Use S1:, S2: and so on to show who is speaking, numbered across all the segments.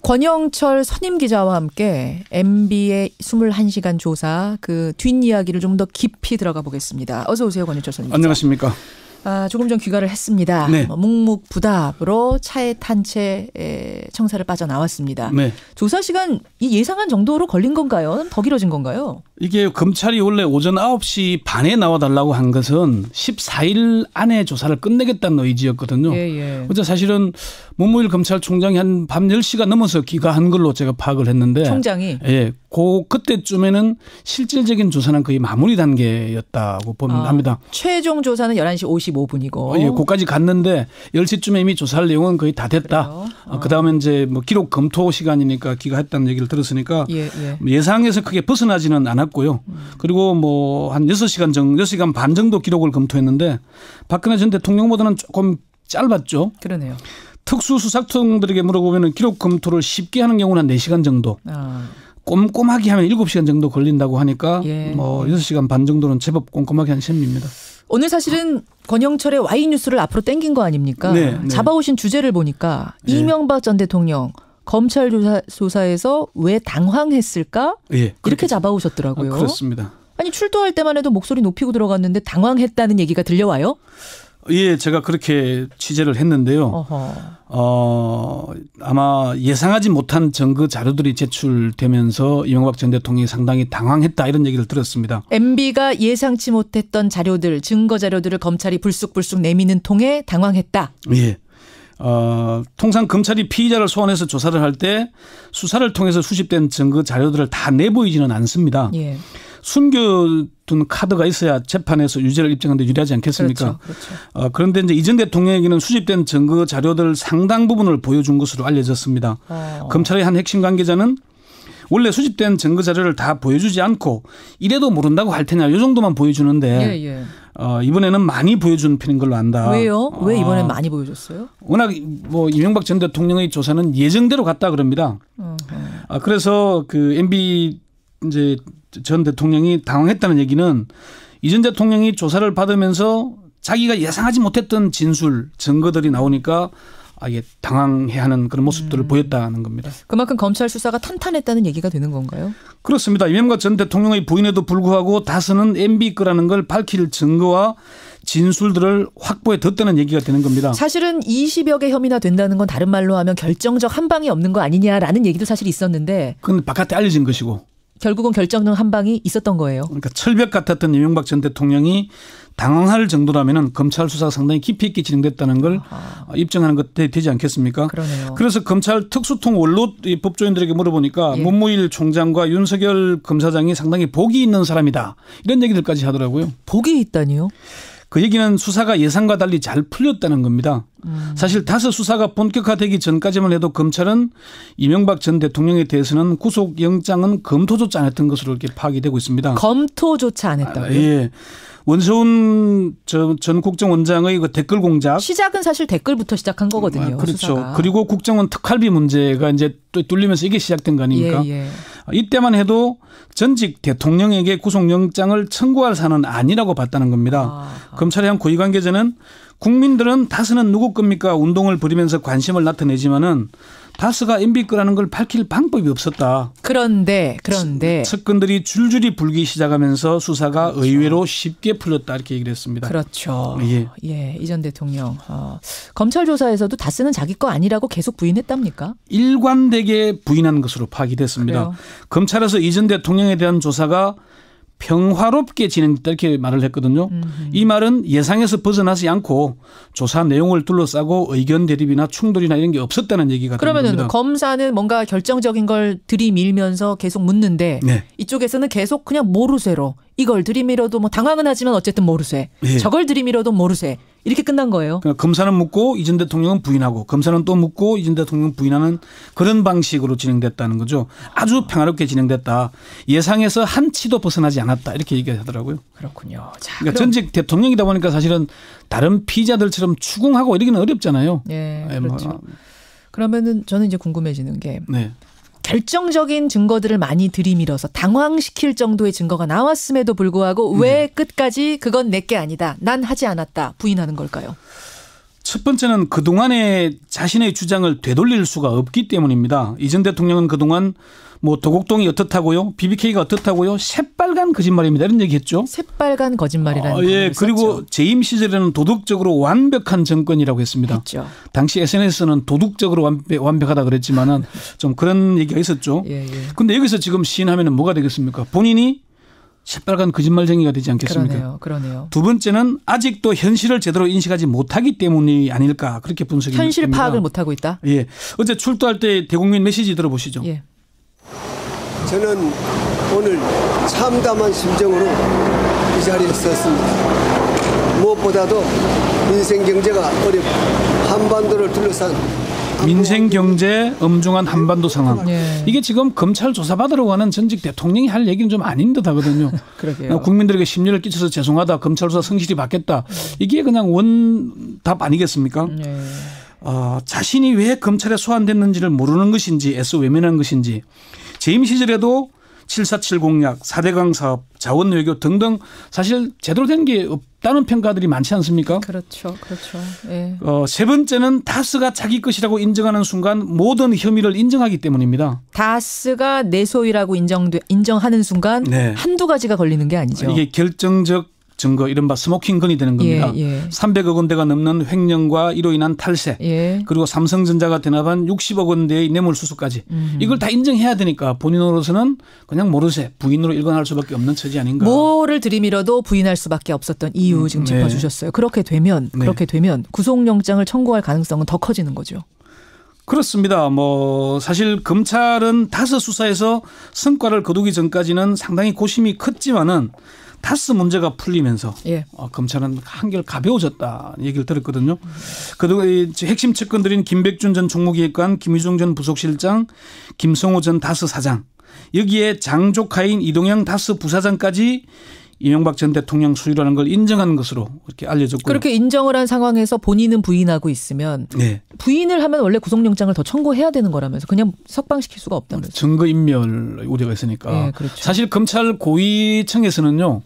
S1: 권영철 선임 기자와 함께 MB의 21시간 조사 그 뒷이야기를 좀 더 깊이 들어가 보겠습니다. 어서 오세요, 권영철 선임 기자.
S2: 안녕하십니까.
S1: 조금 전 귀가를 했습니다.
S2: 네.
S1: 묵묵부답으로 차에 탄 채 청사를 빠져나왔습니다.
S2: 네.
S1: 조사 시간 이 예상한 정도로 걸린 건가요? 더 길어진 건가요?
S2: 이게 검찰이 원래 오전 9시 반에 나와달라고 한 것은 14일 안에 조사를 끝내겠다는 의지였거든요.
S1: 예.
S2: 어제 사실은 문무일 검찰총장이 한 밤 10시가 넘어서 귀가한 걸로 제가 파악을 했는데.
S1: 총장이?
S2: 예. 그때쯤에는 실질적인 조사는 거의 마무리 단계였다고 합니다.
S1: 최종 조사는 11시 55분이고.
S2: 예, 거기까지 갔는데 10시쯤에 이미 조사할 내용은 거의 다 됐다. 그다음에 이제 뭐 기록 검토 시간이니까 귀가했다는 얘기를 들었으니까 예상에서 크게 벗어나지는 않았고요. 그리고 뭐 한 6시간 반 정도 기록을 검토했는데 박근혜 전 대통령보다는 조금 짧았죠.
S1: 그러네요.
S2: 특수수사통들에게 물어보면 기록 검토를 쉽게 하는 경우는 한 4시간 정도. 꼼꼼하게 하면 7시간 정도 걸린다고 하니까 뭐 6시간 반 정도는 제법 꼼꼼하게 한 셈입니다.
S1: 오늘 사실은 권영철의 Y뉴스를 앞으로 땡긴 거 아닙니까?
S2: 네.
S1: 잡아오신 주제를 보니까 이명박 전 대통령 검찰 조사에서 왜 당황했을까? 이렇게 잡아오셨더라고요.
S2: 그렇습니다.
S1: 아니 출두할 때만 해도 목소리 높이고 들어갔는데 당황했다는 얘기가 들려와요?
S2: 예, 제가 그렇게 취재를 했는데요. 아마 예상하지 못한 증거 자료들이 제출되면서 이명박 전 대통령이 상당히 당황했다 이런 얘기를 들었습니다.
S1: MB가 예상치 못했던 자료들, 증거 자료들을 검찰이 불쑥불쑥 내미는 통에 당황했다.
S2: 예. 통상 검찰이 피의자를 소환해서 조사를 할 때 수사를 통해서 수집된 증거 자료들을 다 내보이지는 않습니다.
S1: 예.
S2: 숨겨둔 카드가 있어야 재판에서 유죄를 입증하는 데 유리하지 않겠습니까?
S1: 그렇죠.
S2: 그런데 이제 이 전 대통령에게는 수집된 증거 자료들 상당 부분을 보여준 것으로 알려졌습니다. 검찰의 한 핵심 관계자는 원래 수집된 증거 자료를 다 보여주지 않고 이래도 모른다고 할 테냐 이 정도만 보여주는데 이번에는 많이 보여준 편인 걸로 안다.
S1: 왜요? 왜 이번엔 많이 보여줬어요?
S2: 워낙 뭐 이명박 전 대통령의 조사는 예정대로 갔다 그럽니다. 그래서 그 MB 이제 전 대통령이 당황했다는 얘기는 이 전 대통령이 조사를 받으면서 자기가 예상하지 못했던 진술 증거들이 나오니까 이게 당황해하는 그런 모습들을 보였다는 겁니다.
S1: 그만큼 검찰 수사가 탄탄했다는 얘기가 되는 건가요?
S2: 그렇습니다. 이명박 전 대통령의 부인에도 불구하고 다스는 MB 거라는 걸 밝힐 증거와 진술들을 확보해 뒀다는 얘기가 되는 겁니다.
S1: 사실은 20여 개 혐의나 된다는 건 다른 말로 하면 결정적 한 방이 없는 거 아니냐라는 얘기도 사실 있었는데.
S2: 그건 바깥에 알려진 것이고.
S1: 결국은 결정적 한 방이 있었던 거예요.
S2: 그러니까 철벽 같았던 이명박 전 대통령이 당황할 정도라면 검찰 수사가 상당히 깊이 있게 진행됐다는 걸 입증하는 것 되지 않겠습니까?
S1: 그러네요.
S2: 그래서 검찰 특수통 원로 법조인들에게 물어보니까 문무일 총장과 윤석열 검사장이 상당히 복이 있는 사람이다. 이런 얘기들까지 하더라고요.
S1: 복이 있다니요?
S2: 그 얘기는 수사가 예상과 달리 잘 풀렸다는 겁니다. 사실 다스 수사가 본격화되기 전까지만 해도 검찰은 이명박 전 대통령에 대해서는 구속영장은 검토조차 안 했던 것으로 이렇게 파악이 되고 있습니다.
S1: 검토조차 안 했다고요?
S2: 예. 원세훈 전 국정원장의 그 댓글 공작.
S1: 시작은 사실 댓글부터 시작한 거거든요.
S2: 그렇죠.
S1: 수사가.
S2: 그리고 국정원 특활비 문제가 이제 또 뚫리면서 이게 시작된 거 아닙니까? 이때만 해도 전직 대통령에게 구속영장을 청구할 사안은 아니라고 봤다는 겁니다. 검찰의 한 고위 관계자는 국민들은 다스는 누구 겁니까? 운동을 벌이면서 관심을 나타내지만은 다스가 MB 거라는 걸 밝힐 방법이 없었다.
S1: 그런데
S2: 측근들이 줄줄이 불기 시작하면서 수사가 의외로 쉽게 풀렸다 이렇게 얘기를 했습니다.
S1: 그렇죠. 예, 이 전 대통령 검찰 조사에서도 다스는 자기 거 아니라고 계속 부인했답니까?
S2: 일관되게 부인한 것으로 파악이 됐습니다.
S1: 그래요?
S2: 검찰에서 이 전 대통령에 대한 조사가 평화롭게 진행됐다 이렇게 말을 했거든요. 이 말은 예상에서 벗어나지 않고 조사 내용을 둘러싸고 의견 대립이나 충돌이나 이런 게 없었다는 얘기가 됩니다.
S1: 그러면 검사는 뭔가 결정적인 걸 들이밀면서 계속 묻는데 이쪽에서는 계속 그냥 모르쇠로 이걸 들이밀어도 뭐 당황은 하지만 어쨌든 모르쇠. 저걸 들이밀어도 모르쇠. 이렇게 끝난 거예요.
S2: 그러니까 검사는 묻고 이 전 대통령은 부인하고 검사는 또 묻고 이 전 대통령은 부인하는 그런 방식으로 진행됐다는 거죠. 아주 평화롭게 진행됐다. 예상에서 한치도 벗어나지 않았다. 이렇게 얘기하더라고요.
S1: 그렇군요. 자,
S2: 그러니까 전직 대통령이다 보니까 사실은 다른 피의자들처럼 추궁하고 이러기는 어렵잖아요.
S1: 그렇죠. 그러면은 저는 이제 궁금해지는 게 결정적인 증거들을 많이 들이밀어서 당황시킬 정도의 증거가 나왔음에도 불구하고 왜 끝까지 그건 내게 아니다. 난 하지 않았다. 부인하는 걸까요?
S2: 첫 번째는 그동안의 자신의 주장을 되돌릴 수가 없기 때문입니다. 이 전 대통령은 그동안 뭐 도곡동이 어떻다고요? BBK가 어떻다고요? 새빨간 거짓말입니다. 이런 얘기했죠.
S1: 새빨간 거짓말이라는
S2: 예, 그리고 재임 시절에는 도덕적으로 완벽한 정권이라고 했습니다.
S1: 했죠.
S2: 당시 SNS는 도덕적으로 완벽하다 그랬지만은 좀 그런 얘기가 있었죠. 그런데 여기서 지금 시인하면은 뭐가 되겠습니까? 본인이 새빨간 거짓말쟁이가 되지 않겠습니까?
S1: 그러네요.
S2: 두 번째는 아직도 현실을 제대로 인식하지 못하기 때문이 아닐까 그렇게 분석이 됩니다.
S1: 현실 파악을 못하고 있다?
S2: 예. 어제 출두할 때 대국민 메시지 들어보시죠.
S3: 예. 저는 오늘 참담한 심정으로 이 자리에 섰습니다. 무엇보다도 민생 경제가 어렵고 한반도를 둘러싼
S2: 민생 경제 엄중한 한반도 상황. 이게 지금 검찰 조사받으러 가는 전직 대통령이 할 얘기는 좀 아닌 듯 하거든요.
S1: 그러게요.
S2: 국민들에게 심려를 끼쳐서 죄송하다. 검찰 조사 성실히 받겠다. 이게 그냥 원답 아니겠습니까? 자신이 왜 검찰에 소환됐는지를 모르는 것인지 애써 외면한 것인지 재임 시절에도 747 공약, 4대강 사업, 자원 외교 등등 사실 제대로 된 게 없다는 평가들이 많지 않습니까?
S1: 그렇죠. 예.
S2: 세 번째는 다스가 자기 것이라고 인정하는 순간 모든 혐의를 인정하기 때문입니다.
S1: 다스가 내 소유라고 인정하는 순간 한두 가지가 걸리는 게 아니죠.
S2: 이게 결정적 증거 이른바 스모킹건이 되는 겁니다. 300억 원대가 넘는 횡령과 이로 인한 탈세 그리고 삼성전자가 대납한 60억 원대의 뇌물수수까지 이걸 다 인정해야 되니까 본인으로서는 그냥 모르쇠 부인으로 일관할 수밖에 없는 처지 아닌가.
S1: 뭐를 들이밀어도 부인할 수밖에 없었던 이유 지금 짚어주셨어요. 그렇게 되면 구속영장을 청구할 가능성은 더 커지는 거죠.
S2: 그렇습니다. 뭐 사실 검찰은 다스 수사에서 성과를 거두기 전까지는 상당히 고심이 컸지만은 다스 문제가 풀리면서 검찰은 한결 가벼워졌다 얘기를 들었거든요. 그동안 핵심 측근들인 김백준 전 총무기획관, 김유정 전 부속실장, 김성호 전 다스 사장 여기에 장조카인 이동영 다스 부사장까지 이명박 전 대통령 소유라는 걸 인정한 것으로 이렇게 알려졌고요.
S1: 그렇게 인정을 한 상황에서 본인은 부인하고 있으면 부인을 하면 원래 구속영장을 더 청구해야 되는 거라면서 그냥 석방시킬 수가 없다면서요.
S2: 증거인멸 우려가 있으니까.
S1: 그렇죠.
S2: 사실 검찰 고위층에서는요.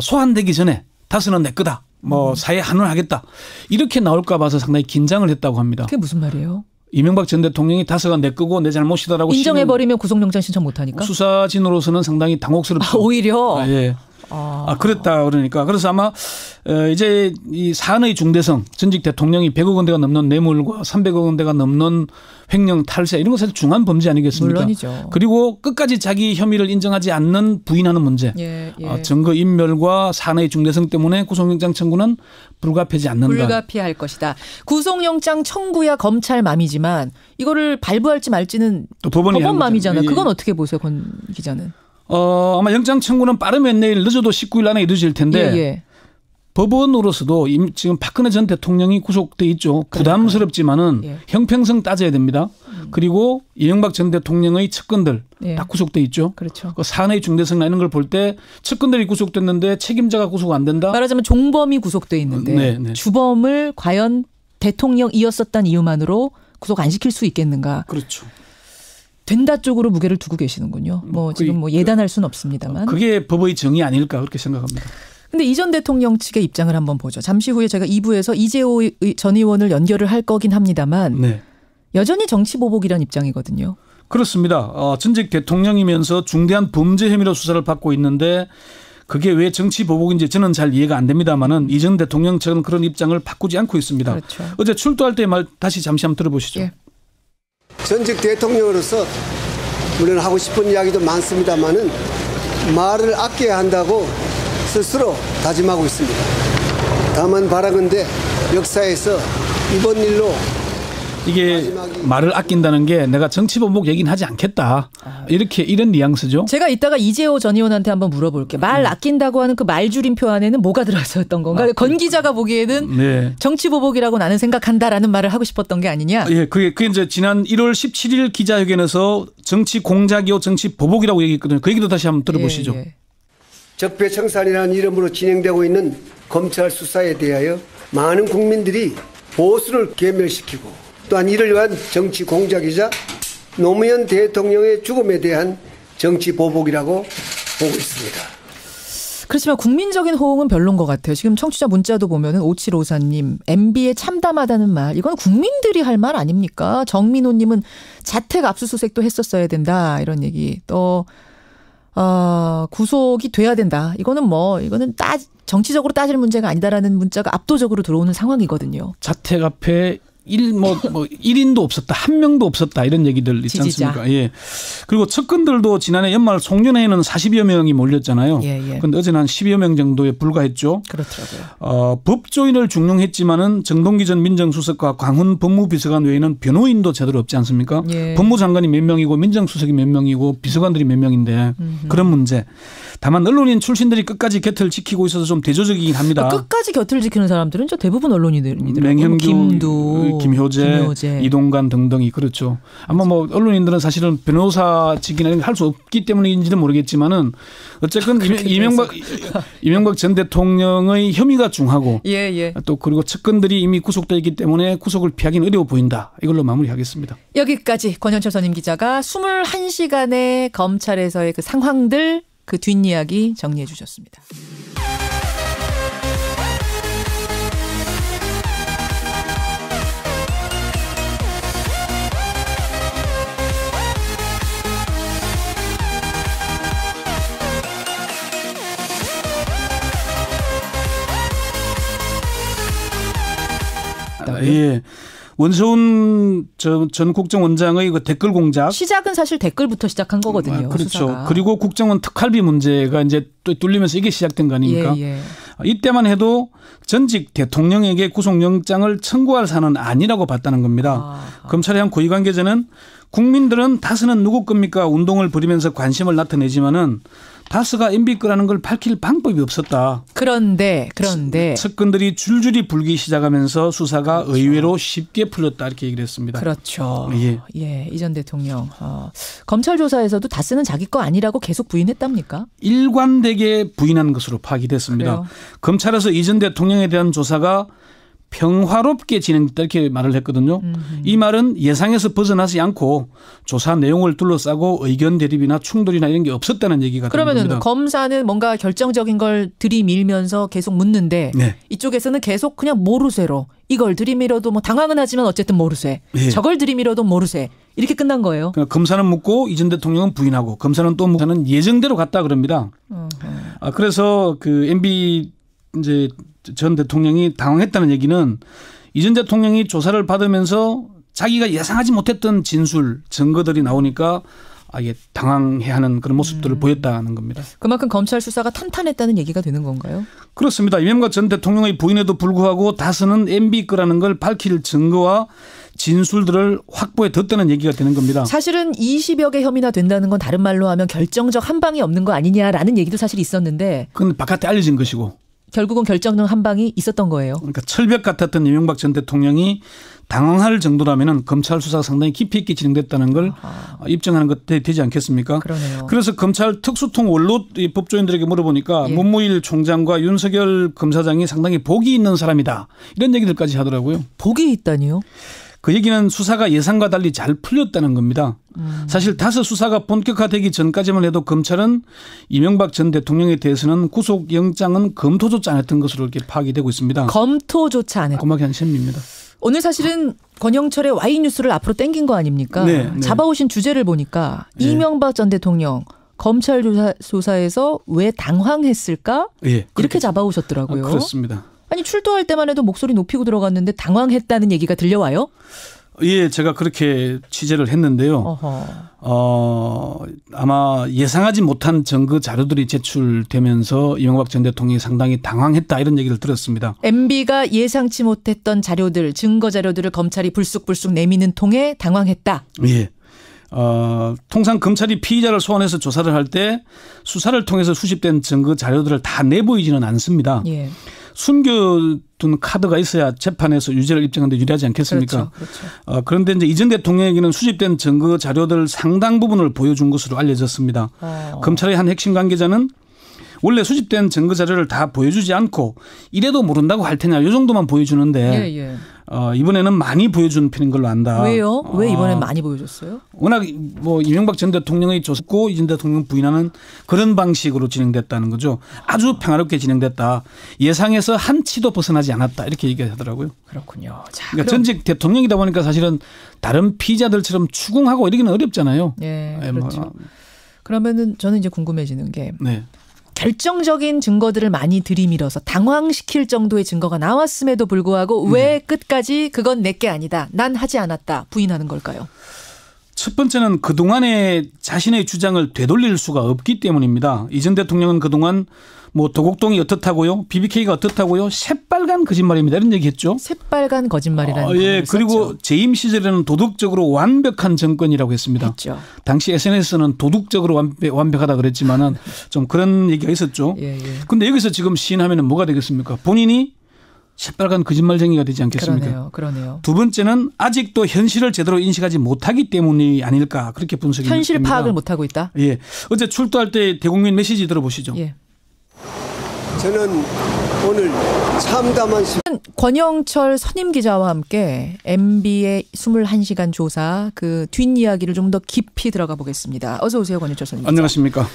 S2: 소환되기 전에 다스는 내 거다. 뭐 사회 한원하겠다. 이렇게 나올까 봐서 상당히 긴장을 했다고 합니다.
S1: 그게 무슨 말이에요?
S2: 이명박 전 대통령이 다스가 내 거고 내 잘못이다라고
S1: 인정해버리면 구속영장 신청 못하니까?
S2: 수사진으로서는 상당히 당혹스럽죠.
S1: 오히려?
S2: 그랬다 그러니까. 그래서 아마 이제 이 사안의 중대성 전직 대통령이 100억 원대가 넘는 뇌물과 300억 원대가 넘는 횡령 탈세 이런 건 사실 중한 범죄 아니겠습니까?
S1: 물론이죠.
S2: 그리고 끝까지 자기 혐의를 인정하지 않는 부인하는 문제. 증거인멸과 사안의 중대성 때문에 구속영장 청구는 불가피하지 않는다.
S1: 불가피할 것이다. 구속영장 청구야 검찰 맘이지만 이거를 발부할지 말지는 또 법원 맘이잖아요. 그건 어떻게 보세요, 권 기자는?
S2: 아마 영장 청구는 빠르면 내일 늦어도 19일 안에 이루어질 텐데 법원으로서도 지금 박근혜 전 대통령이 구속돼 있죠. 부담스럽지만은 형평성 따져야 됩니다. 그리고 이명박 전 대통령의 측근들 다 구속돼 있죠.
S1: 그렇죠.
S2: 그 사안의 중대성 이런 걸 볼 때 측근들이 구속됐는데 책임자가 구속 안 된다.
S1: 말하자면 종범이 구속돼 있는데 주범을 과연 대통령이었었다는 이유만으로 구속 안 시킬 수 있겠는가.
S2: 그렇죠.
S1: 된다 쪽으로 무게를 두고 계시는군요. 지금 예단할 수는 없습니다만.
S2: 그게 법의 정의 아닐까 그렇게 생각합니다.
S1: 근데 이 전 대통령 측의 입장을 한번 보죠. 잠시 후에 제가 2부에서 이재호 전 의원을 연결을 할 거긴 합니다만 여전히 정치보복이라는 입장이거든요.
S2: 그렇습니다. 전직 대통령이면서 중대한 범죄 혐의로 수사를 받고 있는데 그게 왜 정치보복인지 저는 잘 이해가 안 됩니다만은 이 전 대통령 측은 그런 입장을 바꾸지 않고 있습니다.
S1: 그렇죠.
S2: 어제 출두할 때 말 다시 잠시 한번 들어보시죠.
S3: 전직 대통령으로서 물론 하고 싶은 이야기도 많습니다만은 말을 아껴야 한다고 스스로 다짐하고 있습니다. 다만 바라건대 역사에서 이번 일로
S2: 이게 말을 아낀다는 게 내가 정치보복 얘기는 하지 않겠다. 이런 뉘앙스죠.
S1: 제가 이따가 이재호 전 의원한테 한번 물어볼게요. 말 아낀다고 하는 그 말줄임표 안에는 뭐가 들어있었던 건가? 건 기자가 보기에는 정치보복이라고 나는 생각한다라는 말을 하고 싶었던 게 아니냐?
S2: 그게 이제 지난 1월 17일 기자회견에서 정치 공작이요 정치보복이라고 얘기했거든요. 그 얘기도 다시 한번 들어보시죠.
S3: 적폐청산이라는 이름으로 진행되고 있는 검찰 수사에 대하여 많은 국민들이 보수를 괴멸시키고 또한 이를 위한 정치 공작이자 노무현 대통령의 죽음에 대한 정치 보복이라고 보고 있습니다.
S1: 그렇지만 국민적인 호응은 별론 것 같아요. 지금 청취자 문자도 보면은 5754님 MB에 참담하다는 말. 이건 국민들이 할 말 아닙니까? 정민호님은 자택 압수수색도 했었어야 된다. 이런 얘기. 또 구속이 돼야 된다. 이거는 정치적으로 따질 문제가 아니다라는 문자가 압도적으로 들어오는 상황이거든요.
S2: 자택 앞에 1인도 없었다. 한 명도 없었다. 이런 얘기들 있지 않습니까? 예. 그리고 측근들도 지난해 연말 송년회에는 40여 명이 몰렸잖아요. 그런데 어제는 한 10여 명 정도에 불과했죠.
S1: 그렇더라고요.
S2: 법조인을 중용했지만은 정동기 전 민정수석과 광훈 법무비서관 외에는 변호인도 제대로 없지 않습니까? 법무장관이 몇 명이고 민정수석이 몇 명이고 비서관들이 몇 명인데 그런 문제. 다만 언론인 출신들이 끝까지 곁을 지키고 있어서 좀 대조적이긴 합니다.
S1: 끝까지 곁을 지키는 사람들은 대부분 언론인들이더라고요.
S2: 맹현규, 김효재, 이동관 등등이 그렇죠. 아마 언론인들은 사실은 변호사직이나 이런 걸 할 수 없기 때문인지는 모르겠지만은 어쨌든 이명박 전 대통령의 혐의가 중하고 또 그리고 측근들이 이미 구속되어 있기 때문에 구속을 피하기는 어려워 보인다. 이걸로 마무리하겠습니다.
S1: 여기까지 권현철 선임 기자가 21시간의 검찰에서의 그 상황들 그 뒷이야기 정리해 주셨습니다.
S2: 예. 원세훈 전 국정원장의 그 댓글 공작.
S1: 시작은 사실 댓글부터 시작한 거거든요.
S2: 그렇죠.
S1: 수사가.
S2: 그리고 국정원 특활비 문제가 이제 또 뚫리면서 이게 시작된 거 아닙니까? 이때만 해도 전직 대통령에게 구속영장을 청구할 사안은 아니라고 봤다는 겁니다. 검찰의 한 고위 관계자는 국민들은 다스는 누구 겁니까? 운동을 벌이면서 관심을 나타내지만은 다스가 MB 거라는 걸 밝힐 방법이 없었다.
S1: 그런데
S2: 측근들이 줄줄이 불기 시작하면서 수사가 의외로 쉽게 풀렸다 이렇게 얘기를 했습니다.
S1: 그렇죠. 예, 이 전 대통령 검찰 조사에서도 다스는 자기 거 아니라고 계속 부인했답니까?
S2: 일관되게 부인한 것으로 파악이 됐습니다.
S1: 그래요?
S2: 검찰에서 이 전 대통령에 대한 조사가 평화롭게 진행됐다 이렇게 말을 했거든요. 이 말은 예상에서 벗어나지 않고 조사 내용을 둘러싸고 의견 대립이나 충돌이나 이런 게 없었다는 얘기가 됩니다.
S1: 그러면은 검사는 뭔가 결정적인 걸 들이밀면서 계속 묻는데 이쪽에서는 계속 그냥 모르쇠로 이걸 들이밀어도 당황은 하지만 어쨌든 모르쇠. 저걸 들이밀어도 모르쇠. 이렇게 끝난 거예요.
S2: 그러니까 검사는 묻고 이 전 대통령은 부인하고 검사는 또 묻고는 예정대로 갔다 그럽니다. 그래서 그 MB 이제 전 대통령이 당황했다는 얘기는 이 전 대통령이 조사를 받으면서 자기가 예상하지 못했던 진술, 증거들이 나오니까 이게 당황해하는 그런 모습들을 보였다는 겁니다.
S1: 그만큼 검찰 수사가 탄탄했다는 얘기가 되는 건가요?
S2: 그렇습니다. 이명박 전 대통령의 부인에도 불구하고 다스는 MB 거라는 걸 밝힐 증거와 진술들을 확보해 뒀다는 얘기가 되는 겁니다.
S1: 사실은 20여 개 혐의나 된다는 건 다른 말로 하면 결정적 한 방이 없는 거 아니냐라는 얘기도 사실 있었는데.
S2: 그건 바깥에 알려진 것이고.
S1: 결국은 결정적 한 방이 있었던 거예요.
S2: 그러니까 철벽 같았던 이명박 전 대통령이 당황할 정도라면 검찰 수사가 상당히 깊이 있게 진행됐다는 걸 입증하는 것 되지 않겠습니까?
S1: 그러네요.
S2: 그래서 검찰 특수통 원로 법조인들에게 물어보니까 문무일 총장과 윤석열 검사장이 상당히 복이 있는 사람이다. 이런 얘기들까지 하더라고요.
S1: 복이 있다니요?
S2: 그 얘기는 수사가 예상과 달리 잘 풀렸다는 겁니다. 사실 다스 수사가 본격화되기 전까지만 해도 검찰은 이명박 전 대통령에 대해서는 구속영장은 검토조차 안 했던 것으로 이렇게 파악이 되고 있습니다.
S1: 검토조차 안 했다.
S2: 고막이 한 셈입니다.
S1: 오늘 사실은 권영철의 Y뉴스를 앞으로 땡긴 거 아닙니까? 잡아오신 주제를 보니까 이명박 전 대통령 검찰 조사에서 왜 당황했을까? 이렇게 잡아오셨더라고요.
S2: 그렇습니다.
S1: 아니 출두할 때만 해도 목소리 높이고 들어갔는데 당황했다는 얘기가 들려와요?
S2: 예, 제가 그렇게 취재를 했는데요. 아마 예상하지 못한 증거 자료들이 제출되면서 이명박 전 대통령이 상당히 당황했다 이런 얘기를 들었습니다.
S1: MB가 예상치 못했던 자료들, 증거 자료들을 검찰이 불쑥불쑥 내미는 통에 당황했다.
S2: 예. 통상 검찰이 피의자를 소환해서 조사를 할 때 수사를 통해서 수집된 증거 자료들을 다 내보이지는 않습니다. 숨겨둔 카드가 있어야 재판에서 유죄를 입증하는 데 유리하지 않겠습니까?
S1: 그렇죠.
S2: 그런데 이제 이 전 대통령에게는 수집된 증거 자료들 상당 부분을 보여준 것으로 알려졌습니다. 검찰의 한 핵심 관계자는 원래 수집된 증거 자료를 다 보여주지 않고 이래도 모른다고 할 테냐 이 정도만 보여주는데 이번에는 많이 보여준 편인 걸로 안다.
S1: 왜요? 왜 이번엔 많이 보여줬어요?
S2: 워낙 뭐 이명박 전 대통령의 조사고 이 전 대통령 부인하는 그런 방식으로 진행됐다는 거죠. 아주 평화롭게 진행됐다. 예상에서 한 치도 벗어나지 않았다. 이렇게 얘기하더라고요.
S1: 그렇군요. 자,
S2: 그러니까 전직 대통령이다 보니까 사실은 다른 피의자들처럼 추궁하고 이러기는 어렵잖아요.
S1: 네, 그렇죠. 그러면은 저는 이제 궁금해지는 게
S2: 네.
S1: 결정적인 증거들을 많이 들이밀어서 당황시킬 정도의 증거가 나왔음에도 불구하고 왜 끝까지 그건 내게 아니다. 난 하지 않았다. 부인하는 걸까요?
S2: 첫 번째는 그동안의 자신의 주장을 되돌릴 수가 없기 때문입니다. 이 전 대통령은 그동안 뭐 도곡동이 어떻다고요? BBK가 어떻다고요? 새빨간 거짓말입니다. 이런 얘기했죠.
S1: 새빨간 거짓말이라는
S2: 예, 그리고 썼죠. 재임 시절에는 도덕적으로 완벽한 정권이라고 했습니다.
S1: 했죠.
S2: 당시 SNS는 도덕적으로 완벽하다 그랬지만은 좀 그런 얘기가 있었죠. 그런데 여기서 지금 시인하면은 뭐가 되겠습니까? 본인이 새빨간 거짓말쟁이가 되지 않겠습니까?
S1: 그러네요.
S2: 두 번째는 아직도 현실을 제대로 인식하지 못하기 때문이 아닐까 그렇게 분석이
S1: 현실
S2: 됩니다.
S1: 파악을 못하고 있다?
S2: 예. 어제 출두할 때 대국민 메시지 들어보시죠.
S1: 예.
S3: 저는 오늘 참담한
S1: 권영철 선임 기자와 함께 MB의 21시간 조사 그 뒷이야기를 좀 더 깊이 들어가 보겠습니다. 어서 오세요, 권영철 선임 기자.
S2: 안녕하십니까.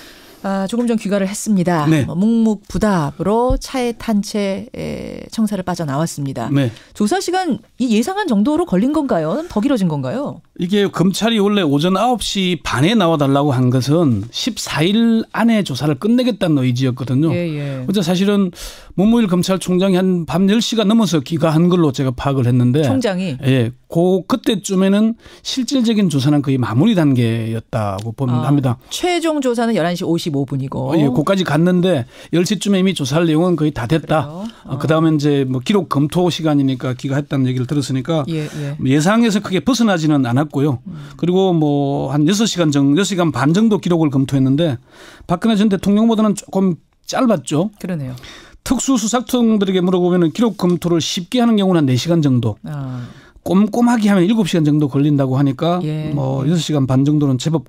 S1: 조금 전 귀가를 했습니다.
S2: 네.
S1: 묵묵부답으로 차에 탄 채 청사를 빠져나왔습니다.
S2: 네.
S1: 조사 시간 이 예상한 정도로 걸린 건가요? 더 길어진 건가요?
S2: 이게 검찰이 원래 오전 9시 반에 나와달라고 한 것은 14일 안에 조사를 끝내겠다는 의지였거든요. 어제 사실은 문무일 검찰총장이 한 밤 10시가 넘어서 귀가한 걸로 제가 파악을 했는데.
S1: 총장이?
S2: 예. 그때쯤에는 실질적인 조사는 거의 마무리 단계였다고 합니다.
S1: 최종 조사는 11시 55분이고.
S2: 예, 거기까지 갔는데 10시쯤에 이미 조사할 내용은 거의 다 됐다. 그다음에 이제 뭐 기록 검토 시간이니까 귀가했다는 얘기를 들었으니까 예상에서 크게 벗어나지는 않았고요. 그리고 뭐 한 6시간 반 정도 기록을 검토했는데 박근혜 전 대통령보다는 조금 짧았죠.
S1: 그러네요.
S2: 특수수사청들에게 물어보면 기록 검토를 쉽게 하는 경우는 한 4시간 정도. 꼼꼼하게 하면 7시간 정도 걸린다고 하니까 뭐 6시간 반 정도는 제법